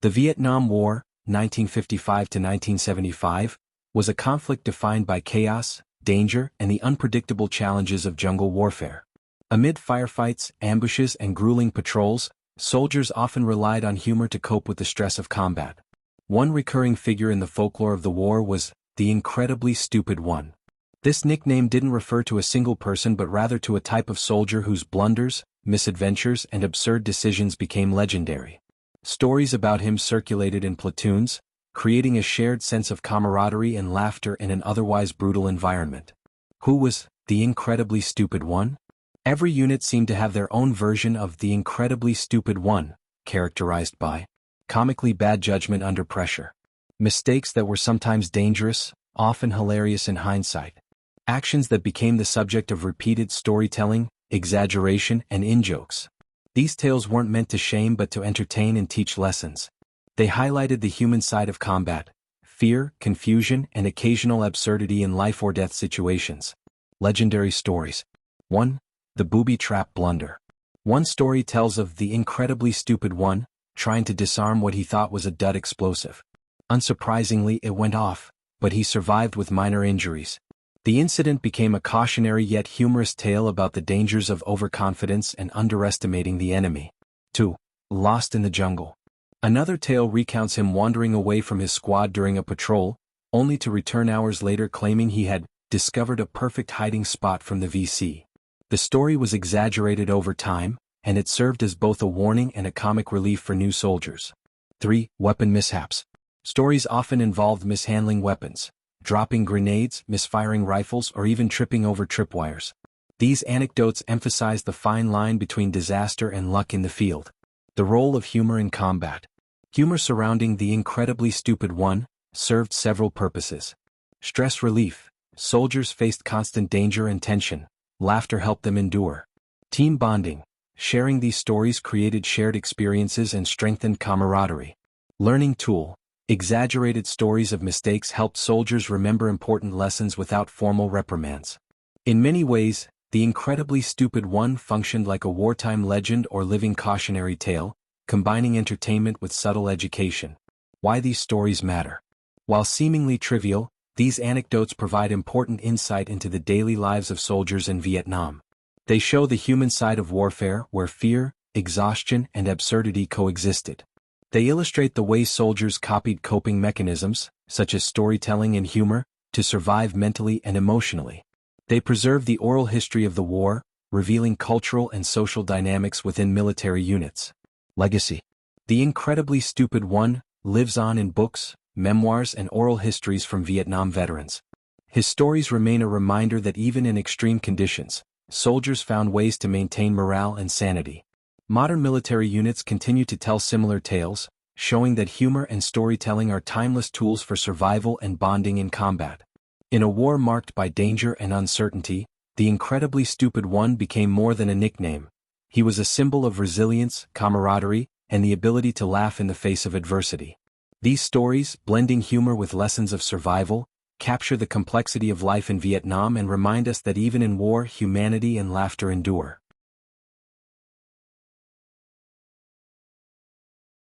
The Vietnam War, 1955 to 1975, was a conflict defined by chaos, danger, and the unpredictable challenges of jungle warfare. Amid firefights, ambushes, and grueling patrols, soldiers often relied on humor to cope with the stress of combat. One recurring figure in the folklore of the war was the Incredibly Stupid One. This nickname didn't refer to a single person but rather to a type of soldier whose blunders, misadventures, and absurd decisions became legendary. Stories about him circulated in platoons, creating a shared sense of camaraderie and laughter in an otherwise brutal environment. Who was the Incredibly Stupid One? Every unit seemed to have their own version of the Incredibly Stupid One, characterized by comically bad judgment under pressure, mistakes that were sometimes dangerous, often hilarious in hindsight, actions that became the subject of repeated storytelling, exaggeration, and in-jokes. These tales weren't meant to shame but to entertain and teach lessons. They highlighted the human side of combat, fear, confusion, and occasional absurdity in life-or-death situations. Legendary stories. 1. The Booby Trap Blunder. One story tells of the Incredibly Stupid One, trying to disarm what he thought was a dud explosive. Unsurprisingly, it went off, but he survived with minor injuries. The incident became a cautionary yet humorous tale about the dangers of overconfidence and underestimating the enemy. 2. Lost in the Jungle. Another tale recounts him wandering away from his squad during a patrol, only to return hours later claiming he had discovered a perfect hiding spot from the VC. The story was exaggerated over time, and it served as both a warning and a comic relief for new soldiers. 3. Weapon mishaps. Stories often involved mishandling weapons, dropping grenades, misfiring rifles, or even tripping over tripwires. These anecdotes emphasize the fine line between disaster and luck in the field. The role of humor in combat. Humor surrounding the Incredibly Stupid One served several purposes. Stress relief. Soldiers faced constant danger and tension. Laughter helped them endure. Team bonding. Sharing these stories created shared experiences and strengthened camaraderie. Learning tool. Exaggerated stories of mistakes helped soldiers remember important lessons without formal reprimands. In many ways, the Incredibly Stupid One functioned like a wartime legend or living cautionary tale, combining entertainment with subtle education. Why these stories matter. While seemingly trivial, these anecdotes provide important insight into the daily lives of soldiers in Vietnam. They show the human side of warfare where fear, exhaustion, and absurdity coexisted. They illustrate the way soldiers copied coping mechanisms, such as storytelling and humor, to survive mentally and emotionally. They preserve the oral history of the war, revealing cultural and social dynamics within military units. Legacy. The Incredibly Stupid One lives on in books, memoirs, and oral histories from Vietnam veterans. His stories remain a reminder that even in extreme conditions, soldiers found ways to maintain morale and sanity. Modern military units continue to tell similar tales, showing that humor and storytelling are timeless tools for survival and bonding in combat. In a war marked by danger and uncertainty, the Incredibly Stupid One became more than a nickname. He was a symbol of resilience, camaraderie, and the ability to laugh in the face of adversity. These stories, blending humor with lessons of survival, capture the complexity of life in Vietnam and remind us that even in war, humanity and laughter endure.